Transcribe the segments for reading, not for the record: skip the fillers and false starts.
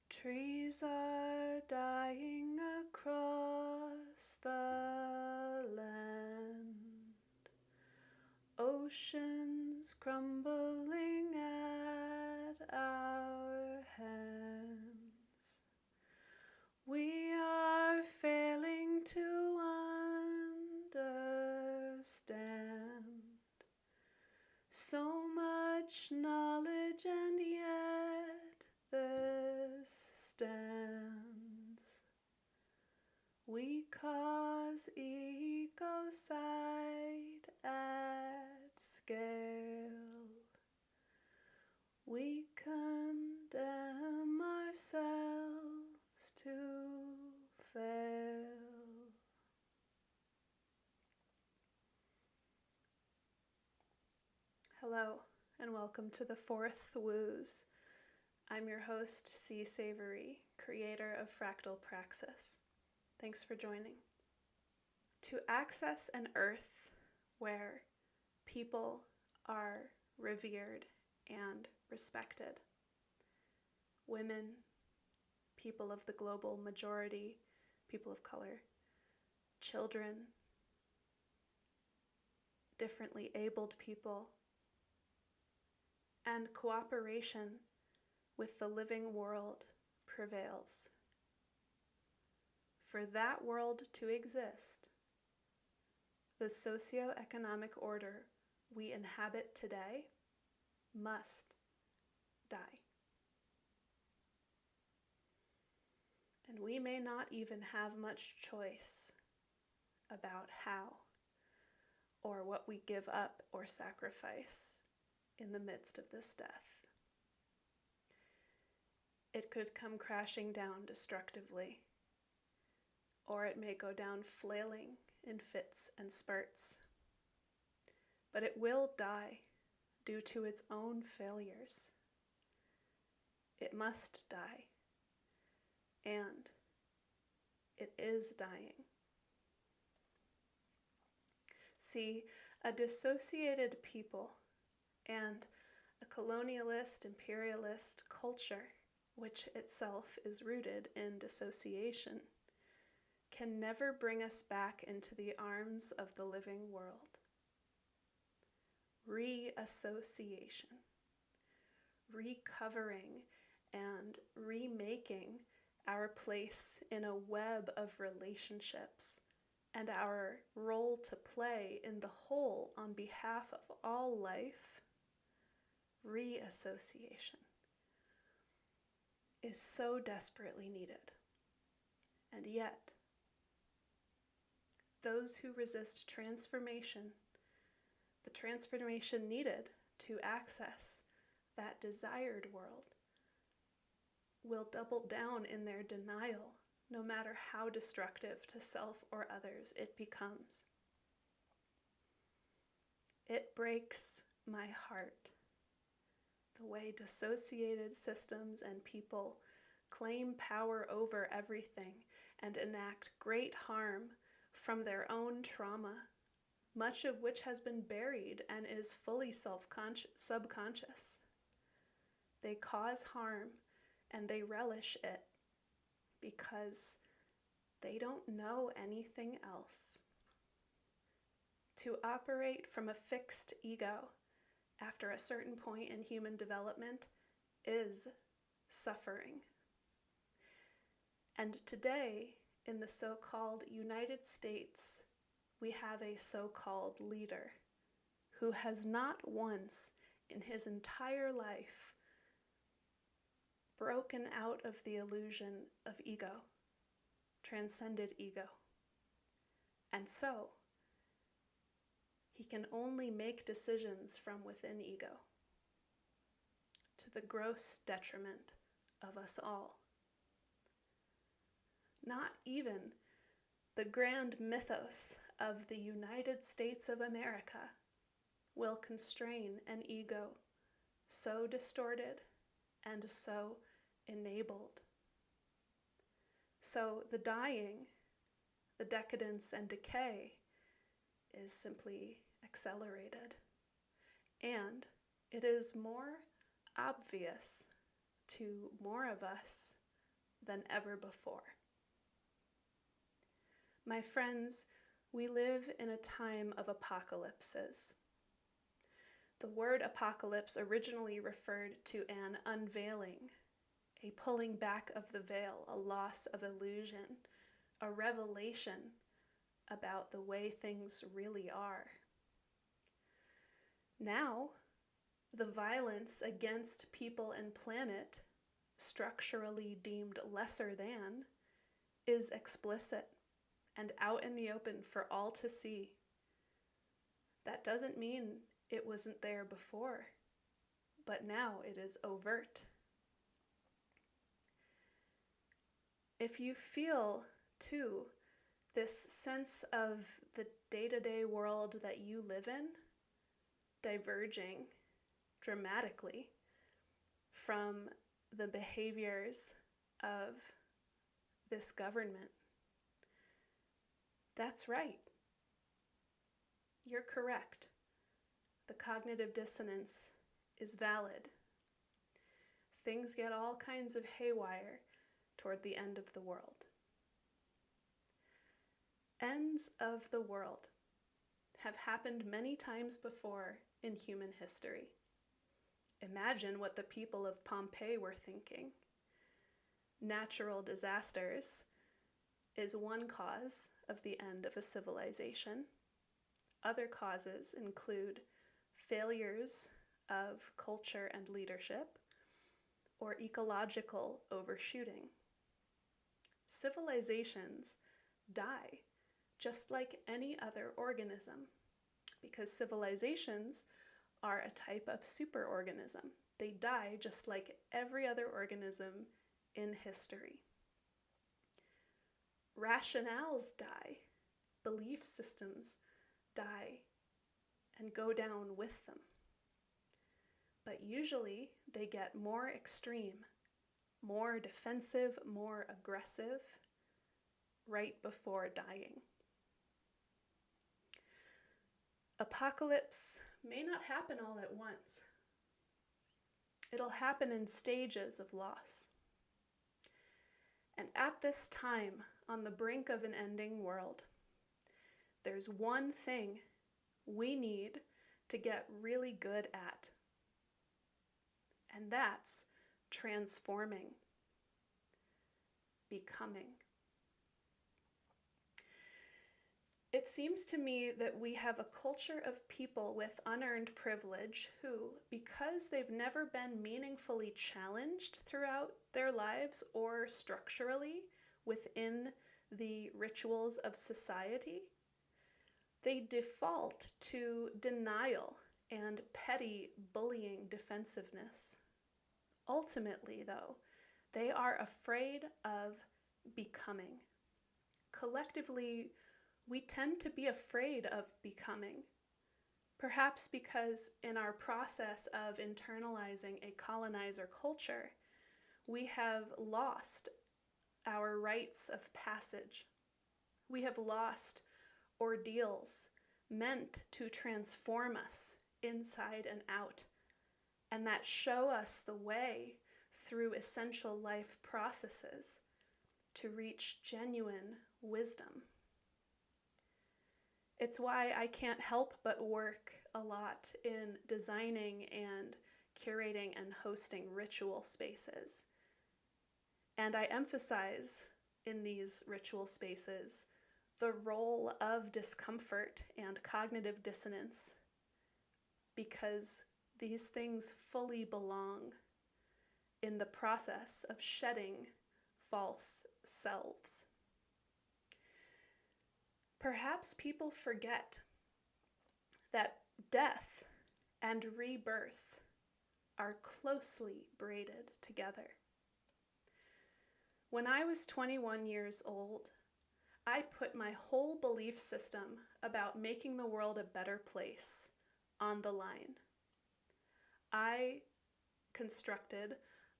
Trees are dying across the land, oceans crumbling at our hands. We are failing to understand so much knowledge, and yet this stands. We cause ecocide at scale. We condemn ourselves to fail. Hello, and welcome to the fourth WEWS. I'm your host, C. Savory, creator of Fractal Praxis. Thanks for joining. To access an earth where people are revered and respected, women, people of the global majority, people of color, children, differently abled people, and cooperation with the living world prevails. For that world to exist, the socioeconomic order we inhabit today must die. And we may not even have much choice about how or what we give up or sacrifice in the midst of this death. It could come crashing down destructively, or it may go down flailing in fits and spurts. But it will die due to its own failures. It must die, and it is dying. See, a dissociated people and a colonialist, imperialist culture, which itself is rooted in dissociation, can never bring us back into the arms of the living world. Reassociation, recovering and remaking our place in a web of relationships and our role to play in the whole on behalf of all life, reassociation is so desperately needed. And yet, those who resist transformation, the transformation needed to access that desired world, will double down in their denial, no matter how destructive to self or others it becomes. It breaks my heart the way dissociated systems and people claim power over everything and enact great harm from their own trauma, much of which has been buried and is fully subconscious. They cause harm and they relish it because they don't know anything else. To operate from a fixed ego after a certain point in human development is suffering. And today, in the so-called United States, we have a so-called leader who has not once in his entire life broken out of the illusion of ego, transcended ego. And so, he can only make decisions from within ego, to the gross detriment of us all. Not even the grand mythos of the United States of America will constrain an ego so distorted and so enabled. So the dying, the decadence and decay is simply accelerated, and it is more obvious to more of us than ever before. My friends, we live in a time of apocalypses. The word apocalypse originally referred to an unveiling, a pulling back of the veil, a loss of illusion, a revelation about the way things really are. Now, the violence against people and planet, structurally deemed lesser than, is explicit and out in the open for all to see. That doesn't mean it wasn't there before, but now it is overt. If you feel, too, this sense of the day-to-day world that you live in diverging dramatically from the behaviors of this government, that's right. You're correct. The cognitive dissonance is valid. Things get all kinds of haywire toward the end of the world. Ends of the world have happened many times before in human history. Imagine what the people of Pompeii were thinking. Natural disasters is one cause of the end of a civilization. Other causes include failures of culture and leadership, or ecological overshooting. Civilizations die just like any other organism, because civilizations are a type of superorganism. They die just like every other organism in history. Rationales die, belief systems die, and go down with them. But usually they get more extreme, more defensive, more aggressive, right before dying. Apocalypse may not happen all at once. It'll happen in stages of loss. And at this time, on the brink of an ending world, there's one thing we need to get really good at. And that's transforming, becoming. It seems to me that we have a culture of people with unearned privilege who, because they've never been meaningfully challenged throughout their lives or structurally within the rituals of society, they default to denial and petty bullying defensiveness. Ultimately, though, they are afraid of becoming. Collectively, we tend to be afraid of becoming, perhaps because in our process of internalizing a colonizer culture, we have lost our rites of passage. We have lost ordeals meant to transform us inside and out, and that show us the way through essential life processes to reach genuine wisdom. It's why I can't help but work a lot in designing and curating and hosting ritual spaces. And I emphasize in these ritual spaces the role of discomfort and cognitive dissonance, because these things fully belong in the process of shedding false selves. Perhaps people forget that death and rebirth are closely braided together. When I was 21 years old, I put my whole belief system about making the world a better place on the line. I constructed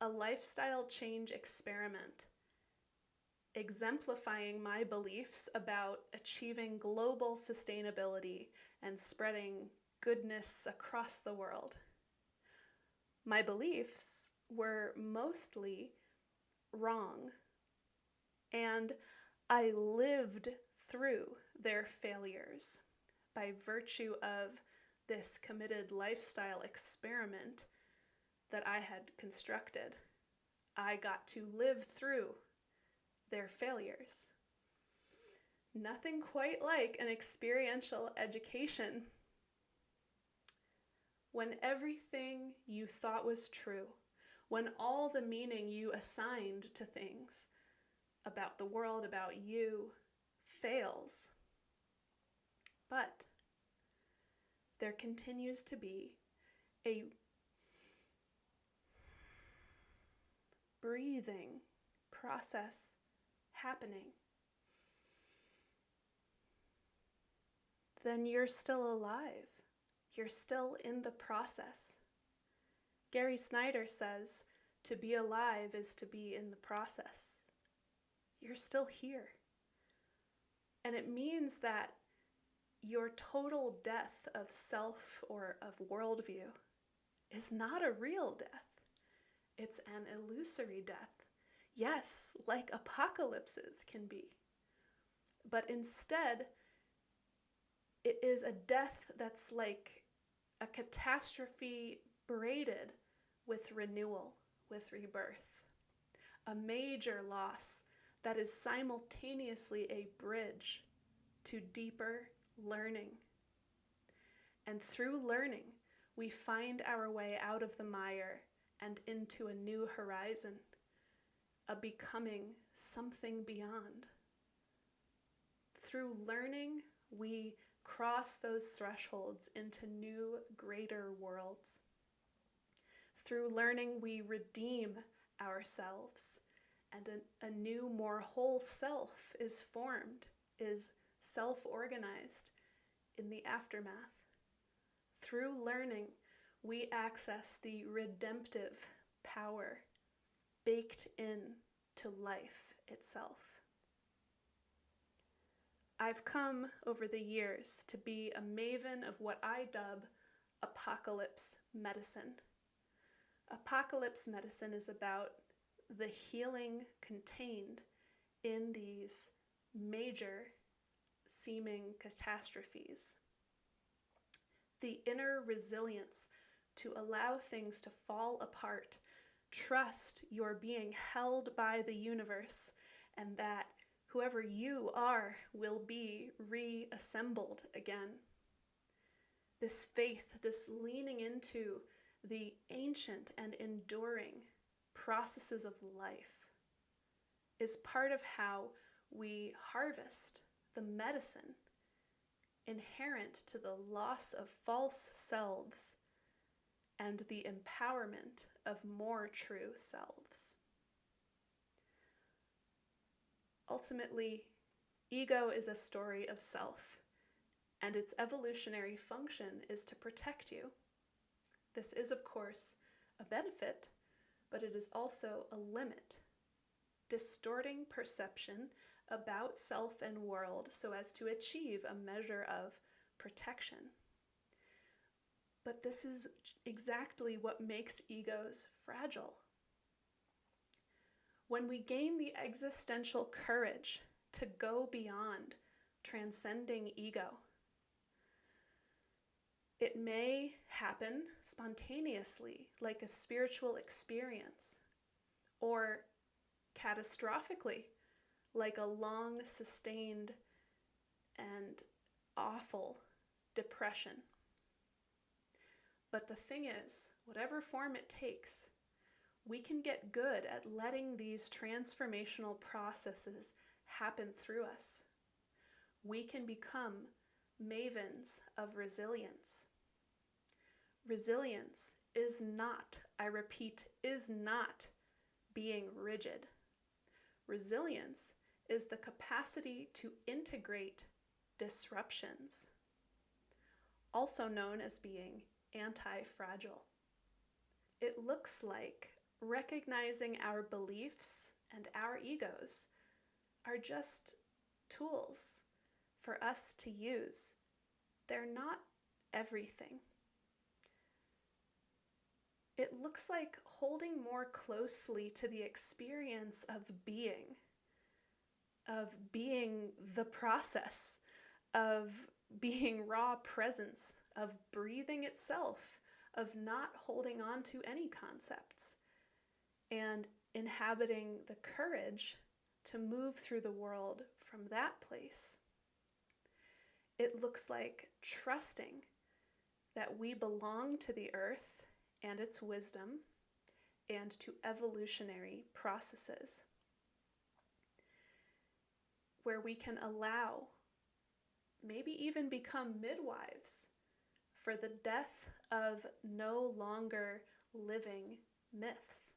a lifestyle change experiment exemplifying my beliefs about achieving global sustainability and spreading goodness across the world. My beliefs were mostly wrong, and I lived through their failures by virtue of this committed lifestyle experiment that I had constructed. I got to live through their failures. Nothing quite like an experiential education. When everything you thought was true, when all the meaning you assigned to things about the world, about you, fails. But there continues to be a breathing process happening. Then you're still alive. You're still in the process. Gary Snyder says, to be alive is to be in the process. You're still here. And it means that your total death of self or of worldview is not a real death. It's an illusory death. Yes, like apocalypses can be. But instead, it is a death that's like a catastrophe braided with renewal, with rebirth. A major loss that is simultaneously a bridge to deeper learning. And through learning, we find our way out of the mire and into a new horizon, a becoming something beyond. Through learning, we cross those thresholds into new, greater worlds. Through learning, we redeem ourselves, and a new, more whole self is formed, is self-organized in the aftermath. Through learning, we access the redemptive power baked in to life itself. I've come over the years to be a maven of what I dub apocalypse medicine. Apocalypse medicine is about the healing contained in these major seeming catastrophes. The inner resilience to allow things to fall apart, trust you're being held by the universe, and that whoever you are will be reassembled again. This faith, this leaning into the ancient and enduring processes of life is part of how we harvest the medicine inherent to the loss of false selves and the empowerment of more true selves. Ultimately, ego is a story of self, and its evolutionary function is to protect you. This is, of course, a benefit, but it is also a limit, distorting perception about self and world so as to achieve a measure of protection. But this is exactly what makes egos fragile. When we gain the existential courage to go beyond transcending ego, it may happen spontaneously, like a spiritual experience, or catastrophically, like a long, sustained, and awful depression. But the thing is, whatever form it takes, we can get good at letting these transformational processes happen through us. We can become mavens of resilience. Resilience is not, I repeat, is not being rigid. Resilience is the capacity to integrate disruptions, also known as being anti-fragile. It looks like recognizing our beliefs and our egos are just tools for us to use they're not everything. It looks like holding more closely to the experience of being the process, of being raw presence, of breathing itself, of not holding on to any concepts, and inhabiting the courage to move through the world from that place. It looks like trusting that we belong to the earth and its wisdom and to evolutionary processes, where we can allow, maybe even become midwives for the death of no longer living myths,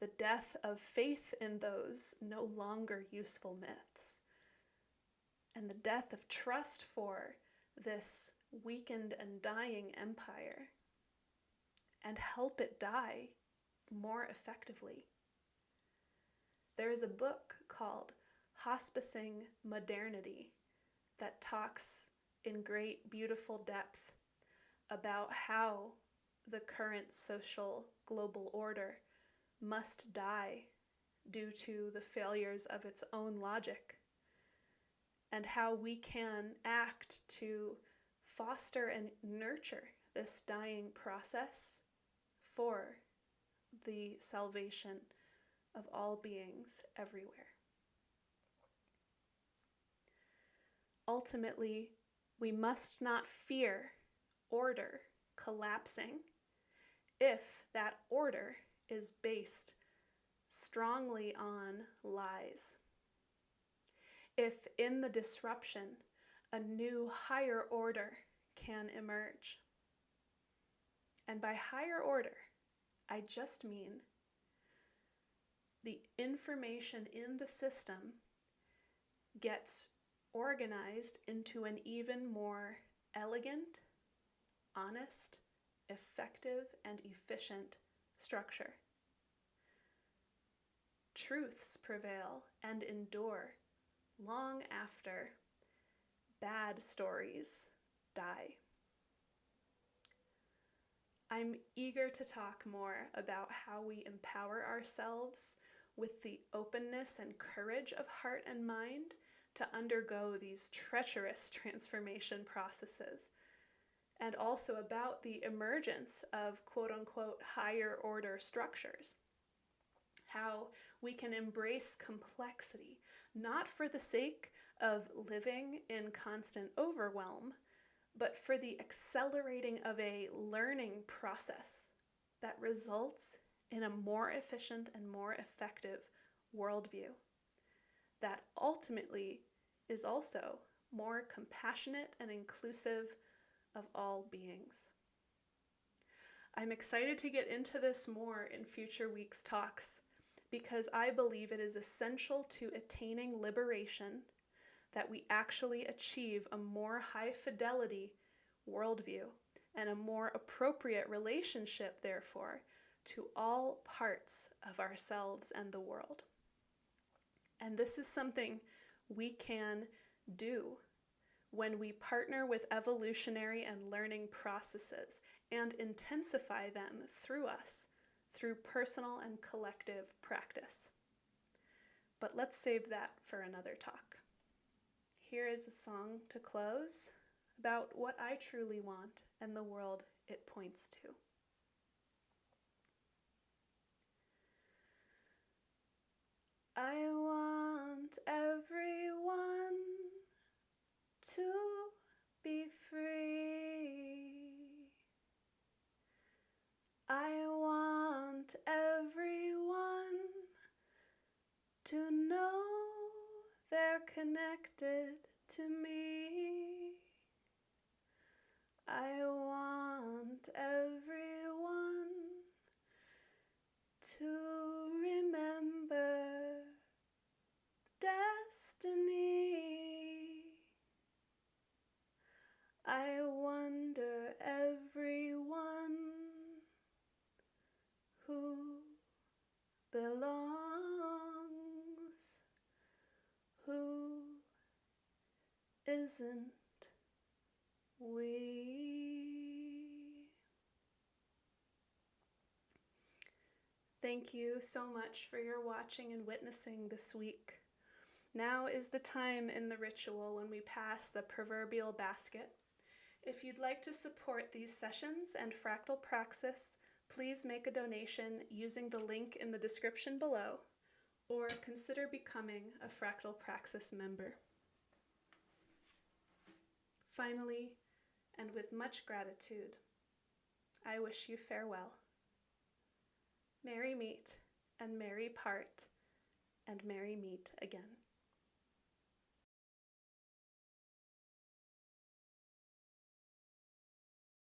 the death of faith in those no longer useful myths, and the death of trust for this weakened and dying empire, and help it die more effectively. There is a book called Hospicing Modernity that talks in great, beautiful depth about how the current social global order must die due to the failures of its own logic, and how we can act to foster and nurture this dying process for the salvation of all beings everywhere. Ultimately, we must not fear order collapsing if that order is based strongly on lies. If in the disruption, a new higher order can emerge. And by higher order, I just mean the information in the system gets organized into an even more elegant, honest, effective, and efficient structure. Truths prevail and endure long after bad stories die. I'm eager to talk more about how we empower ourselves with the openness and courage of heart and mind to undergo these treacherous transformation processes, and also about the emergence of quote-unquote higher order structures. How we can embrace complexity, not for the sake of living in constant overwhelm, but for the accelerating of a learning process that results in a more efficient and more effective worldview that ultimately is also more compassionate and inclusive of all beings. I'm excited to get into this more in future weeks' talks, because I believe it is essential to attaining liberation that we actually achieve a more high fidelity worldview and a more appropriate relationship, therefore, to all parts of ourselves and the world. And this is something we can do when we partner with evolutionary and learning processes and intensify them through us, through personal and collective practice. But let's save that for another talk. Here is a song to close about what I truly want and the world it points to. I want everyone to be free. I want everyone to know they're connected to me. I want everyone to remember destiny. I wonder everyone who belongs, who isn't We. Thank you so much for your watching and witnessing this week. Now is the time in the ritual when we pass the proverbial basket. If you'd like to support these sessions and fractal praxis, please make a donation using the link in the description below, or consider becoming a Fractal Praxis member. Finally, and with much gratitude, I wish you farewell. Merry meet, and merry part, and merry meet again.